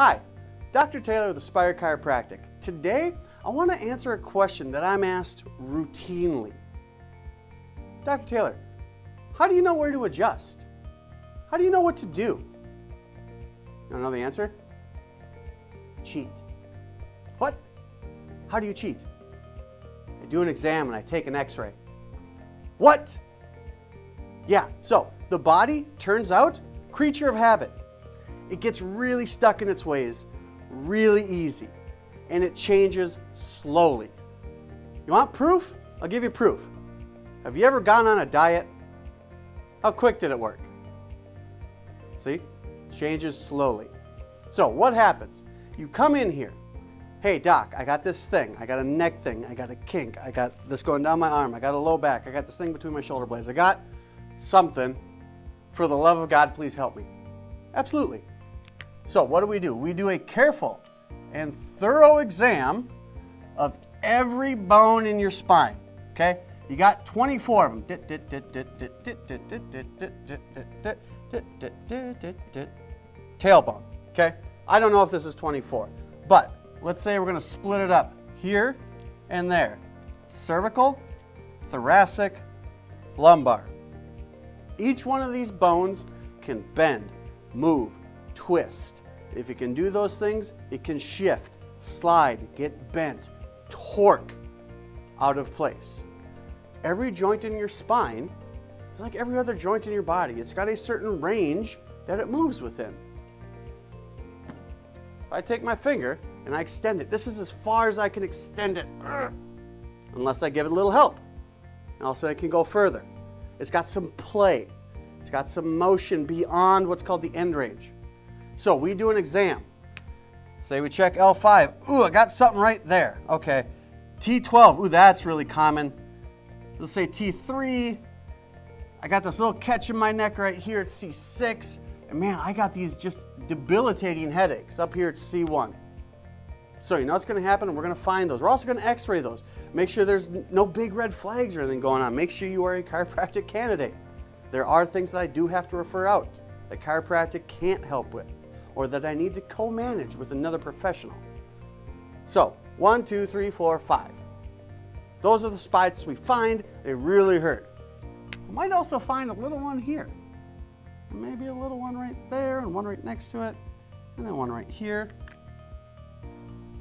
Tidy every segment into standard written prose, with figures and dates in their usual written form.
Hi, Dr. Taylor with Aspire Chiropractic. Today, I want to answer a question that I'm asked routinely. Dr. Taylor, how do you know where to adjust? How do you know what to do? You want to know the answer? Cheat. What? How do you cheat? I do an exam and I take an x-ray. What? Yeah, so the body, turns out, creature of habit. It gets really stuck in its ways really easy, and it changes slowly. You want proof? I'll give you proof. Have you ever gone on a diet? How quick did it work? See? Changes slowly. So what happens? You come in here. Hey doc, I got this thing. I got a neck thing. I got a kink. I got this going down my arm. I got a low back. I got this thing between my shoulder blades. I got something. For the love of God, please help me. Absolutely. So what do? We do a careful and thorough exam of every bone in your spine. Okay? You got 24 of them. Tailbone. Okay? I don't know if this is 24, but let's say we're going to split it up here and there. Cervical, thoracic, lumbar. Each one of these bones can bend, move, twist. If it can do those things, it can shift, slide, get bent, torque out of place. Every joint in your spine is like every other joint in your body. It's got a certain range that it moves within. If I take my finger and I extend it, this is as far as I can extend it, unless I give it a little help. And also I can go further. It's got some play. It's got some motion beyond what's called the end range. So we do an exam. Say we check L5. Ooh, I got something right there. Okay. T12. Ooh, that's really common. Let's say T3. I got this little catch in my neck right here at C6. And man, I got these just debilitating headaches up here at C1. So you know what's going to happen? We're going to find those. We're also going to x-ray those. Make sure there's no big red flags or anything going on. Make sure you are a chiropractic candidate. There are things that I do have to refer out that chiropractic can't help with, or that I need to co-manage with another professional. So 1, 2, 3, 4, 5. Those are the spots we find. They really hurt. I might also find a little one here. Maybe a little one right there, and one right next to it, and then one right here.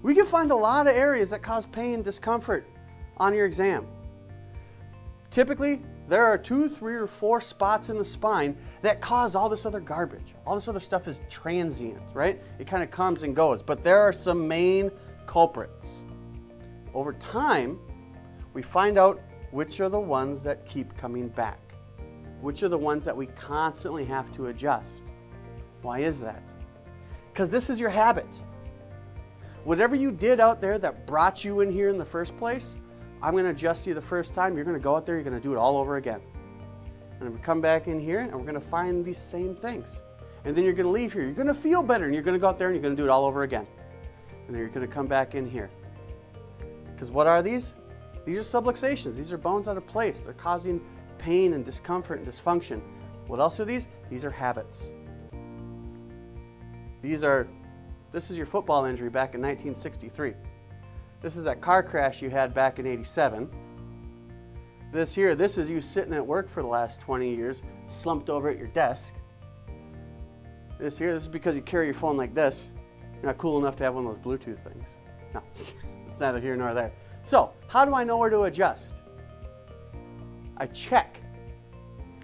We can find a lot of areas that cause pain, discomfort on your exam. Typically, there are 2, 3, or 4 spots in the spine that cause all this other garbage. All this other stuff is transient, right? It kind of comes and goes, but there are some main culprits. Over time, we find out which are the ones that keep coming back. Which are the ones that we constantly have to adjust. Why is that? Because this is your habit. Whatever you did out there that brought you in here in the first place, I'm going to adjust you the first time. You're going to go out there, you're going to do it all over again. And we come back in here and we're going to find these same things. And then you're going to leave here. You're going to feel better and you're going to go out there and you're going to do it all over again. And then you're going to come back in here. Because what are these? These are subluxations. These are bones out of place. They're causing pain and discomfort and dysfunction. What else are these? These are habits. This is your football injury back in 1963. This is that car crash you had back in 87. This is you sitting at work for the last 20 years, slumped over at your desk. This is because you carry your phone like this. You're not cool enough to have one of those Bluetooth things. No, it's neither here nor there. So, how do I know where to adjust? I check,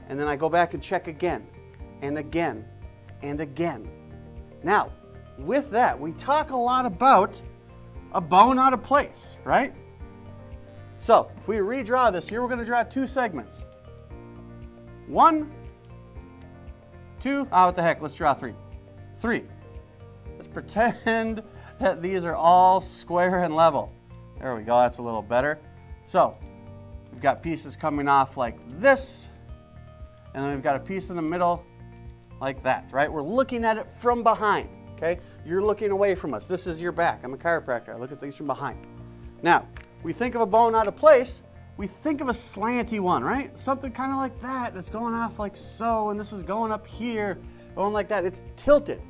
and then I go back and check again, and again, and again. Now, with that, we talk a lot about a bone out of place, right? So, if we redraw this here, we're going to draw 2 segments. 1, 2, what the heck, let's draw 3. 3. Let's pretend that these are all square and level. There we go, that's a little better. So, we've got pieces coming off like this, and then we've got a piece in the middle like that, right? We're looking at it from behind, okay? You're looking away from us. This is your back. I'm a chiropractor. I look at things from behind. Now, we think of a bone out of place, we think of a slanty one, right? Something kind of like that that's going off like so, and this is going up here, going like that. It's tilted.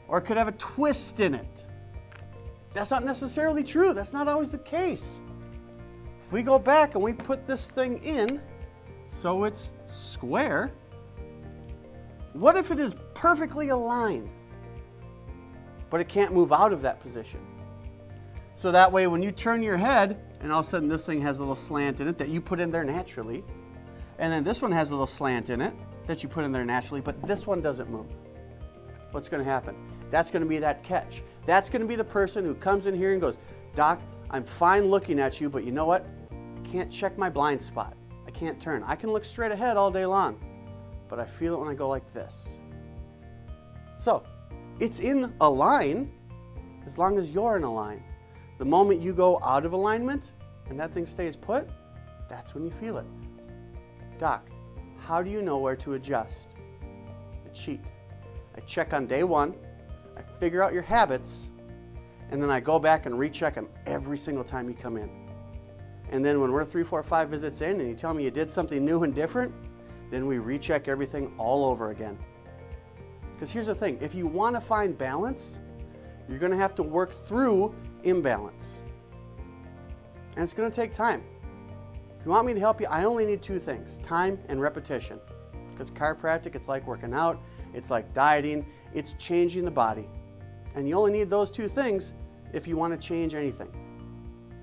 or it could have a twist in it. That's not necessarily true. That's not always the case. If we go back and we put this thing in so it's square, what if it is perfectly aligned, but it can't move out of that position? So that way when you turn your head and all of a sudden this thing has a little slant in it that you put in there naturally, and then this one has a little slant in it that you put in there naturally, but this one doesn't move. What's going to happen? That's going to be that catch. That's going to be the person who comes in here and goes, Doc, I'm fine looking at you, but you know what? I can't check my blind spot. I can't turn. I can look straight ahead all day long, but I feel it when I go like this. So it's in a line as long as you're in a line. The moment you go out of alignment and that thing stays put, that's when you feel it. Doc, how do you know where to adjust? I cheat. I check on day one, I figure out your habits, and then I go back and recheck them every single time you come in. And then when we're 3, 4, 5 visits in and you tell me you did something new and different, then we recheck everything all over again. Because here's the thing, if you want to find balance, you're going to have to work through imbalance. And it's going to take time. If you want me to help you, I only need 2 things, time and repetition. Because chiropractic, it's like working out, it's like dieting, it's changing the body. And you only need those 2 things if you want to change anything.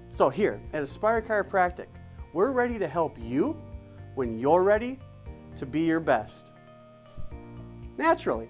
So here at Aspire Chiropractic, we're ready to help you when you're ready to be your best. Naturally.